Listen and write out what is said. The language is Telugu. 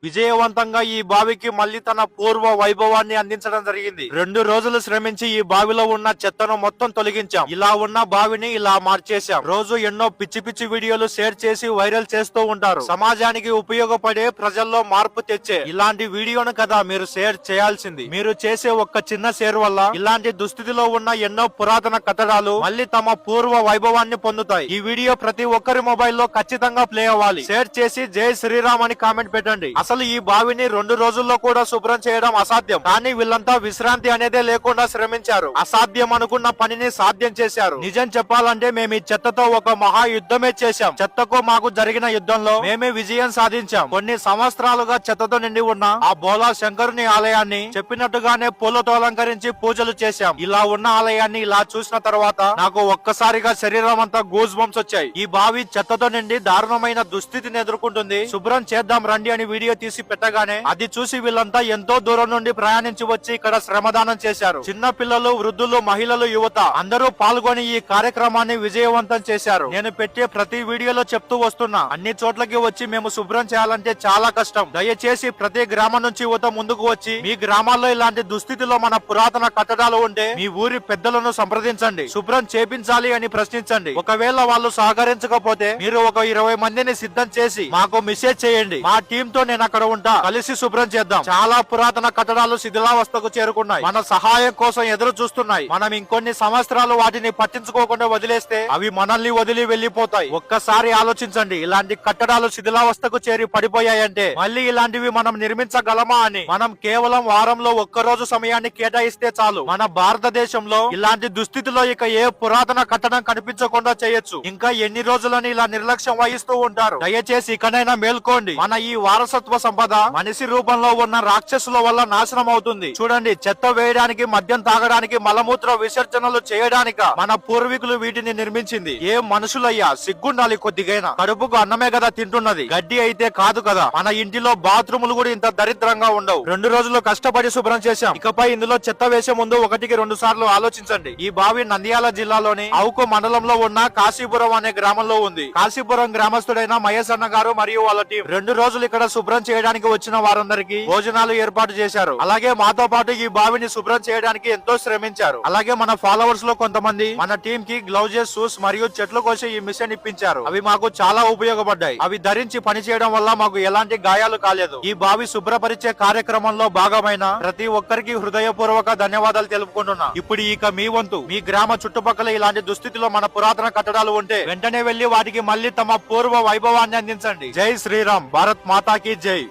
విజయవంతంగా ఈ బావికి మళ్లీ తన పూర్వ వైభవాన్ని అందించడం జరిగింది. 2 రోజులు శ్రమించి ఈ బావిలో ఉన్న చెత్తను మొత్తం తొలగించాం. ఇలా ఉన్న బావిని ఇలా మార్చేశాం. రోజు ఎన్నో పిచ్చి పిచ్చి వీడియోలు షేర్ చేసి వైరల్ చేస్తూ ఉంటారు. సమాజానికి ఉపయోగపడే, ప్రజల్లో మార్పు తెచ్చే ఇలాంటి వీడియోను కదా మీరు షేర్ చేయాల్సింది. మీరు చేసే ఒక్క చిన్న షేర్ వల్ల ఇలాంటి దుస్థితిలో ఉన్న ఎన్నో పురాతన కట్టడాలు మళ్లీ తమ పూర్వ వైభవాన్ని పొందుతాయి. ఈ వీడియో ప్రతి ఒక్కరి మొబైల్లో ఖచ్చితంగా ప్లే అవ్వాలి. షేర్ చేసి జై శ్రీరామ్ అని కామెంట్ పెట్టండి. అసలు ఈ బావిని 2 రోజుల్లో కూడా శుభ్రం చేయడం అసాధ్యం. కానీ వీళ్ళంతా విశ్రాంతి అనేదే లేకుండా శ్రమించారు. అసాధ్యం అనుకున్న పనిని సాధ్యం చేశారు. నిజం చెప్పాలంటే మేము ఈ చెత్తతో ఒక మహా యుద్ధమే చేశాం. చెత్తకు మాకు జరిగిన యుద్ధంలో మేమే విజయం సాధించాం. కొన్ని సంవత్సరాలుగా చెత్తతో నిండి ఉన్న ఆ బోలా శంకరుని ఆలయాన్ని చెప్పినట్టుగానే పూలతో అలంకరించి పూజలు చేశాం. ఇలా ఉన్న ఆలయాన్ని ఇలా చూసిన తర్వాత నాకు ఒక్కసారిగా శరీరం అంతా గూస్ బంప్స్ వచ్చాయి. ఈ బావి చెత్తతో నిండి దారుణమైన దుస్థితిని ఎదుర్కొంటుంది. శుభ్రం చేద్దాం రండి అని వీడియో తీసి పెట్టగానే అది చూసి వీళ్ళంతా ఎంతో దూరం నుండి ప్రయాణించి వచ్చి ఇక్కడ శ్రమదానం చేశారు. చిన్న పిల్లలు, వృద్ధులు, మహిళలు, యువత అందరూ పాల్గొని ఈ కార్యక్రమాన్ని విజయవంతం చేశారు. నేను పెట్టే ప్రతి వీడియోలో చెప్తూ వస్తున్నా, అన్ని చోట్లకి వచ్చి మేము శుభ్రం చేయాలంటే చాలా కష్టం. దయచేసి ప్రతి గ్రామం నుంచి యువత ముందుకు వచ్చి మీ గ్రామాల్లో ఇలాంటి దుస్థితిలో మన పురాతన కట్టడాలు ఉంటే మీ ఊరి పెద్దలను సంప్రదించండి. శుభ్రం చేపించాలి అని ప్రశ్నించండి. ఒకవేళ వాళ్ళు సహకరించకపోతే మీరు ఒక 20 మందిని సిద్ధం చేసి మాకు మెసేజ్ చేయండి. మా టీమ్ తో నేను అక్కడ ఉంటా. కలిసి శుభ్రం చేద్దాం. చాలా పురాతన కట్టడాలు శిథిలావస్థకు చేరుకున్నాయి. మన సహాయం కోసం ఎదురు చూస్తున్నాయి. మనం ఇంకొన్ని సంవత్సరాలు వాటిని పట్టించుకోకుండా వదిలేస్తే అవి మనల్ని వదిలి వెళ్లిపోతాయి. ఒక్కసారి ఆలోచించండి. ఇలాంటి కట్టడాలు శిథిలావస్థకు చేరి పడిపోయాయంటే మళ్ళీ ఇలాంటివి మనం నిర్మించగలమా అని. మనం కేవలం వారంలో ఒక్కరోజు సమయాన్ని కేటాయిస్తే చాలు. మన భారతదేశంలో ఇలాంటి దుస్థితిలో ఇక ఏ పురాతన కట్టడం కనిపించకుండా చేయొచ్చు. ఇంకా ఎన్ని రోజులని ఇలా నిర్లక్ష్యం వహిస్తూ ఉంటారు. దయచేసి ఇకనైనా మేల్కోండి. మన ఈ వారసత్వ సంపద మనిషి రూపంలో ఉన్న రాక్షసుల వల్ల నాశనం అవుతుంది. చూడండి, చెత్త వేయడానికి, మద్యం తాగడానికి, మలమూత్ర విసర్జనలు చేయడానిక మన పూర్వీకులు వీటిని నిర్మించింది. ఏ మనుషులయ్యా, సిగ్గుండాలి కొద్దిగైనా. కడుపుకు అన్నమే కదా తింటున్నది, గడ్డి అయితే కాదు కదా. మన ఇంటిలో బాత్రూములు కూడా ఇంత దరిద్రంగా ఉండవు. 2 రోజులు కష్టపడి శుభ్రం చేశాం. ఇకపై ఇందులో చెత్త వేసే ముందు 1కి 2 సార్లు ఆలోచించండి. ఈ బావి నంద్యాల జిల్లాలోని అవుకు మండలంలో ఉన్న కాశీపురం అనే గ్రామంలో ఉంది. కాశీపురం గ్రామస్తుడైన మహేష్ అన్న గారు మరియు వాళ్ళ టీం 2 రోజులు ఇక్కడ శుభ్రం చేయడానికి వచ్చిన వారందరికీ భోజనాలు ఏర్పాటు చేశారు. అలాగే మాతో పాటు ఈ బావిని శుభ్రం చేయడానికి ఎంతో శ్రమించారు. అలాగే మన ఫాలోవర్స్ లో కొంతమంది మన టీం కి గ్లౌజెస్, షూస్ మరియు చెట్లు కోసి ఈ మిషన్ ఇప్పించారు. అవి మాకు చాలా ఉపయోగపడ్డాయి. అవి ధరించి పని చేయడం వల్ల మాకు ఎలాంటి గాయాలు కాలేదు. ఈ బావి శుభ్రపరిచే కార్యక్రమంలో భాగమైన ప్రతి ఒక్కరికి హృదయపూర్వక ధన్యవాదాలు తెలుపుకుంటున్నా. ఇప్పుడు ఇక మీ వంతు. మీ గ్రామ చుట్టుపక్కల ఇలాంటి దుస్థితిలో మన పురాతన కట్టడాలు ఉంటే వెంటనే వెళ్లి వాటికి మళ్లీ తమ పూర్వ వైభవాన్ని అందించండి. జై శ్రీరామ్. భారత్ మాతాకి జై.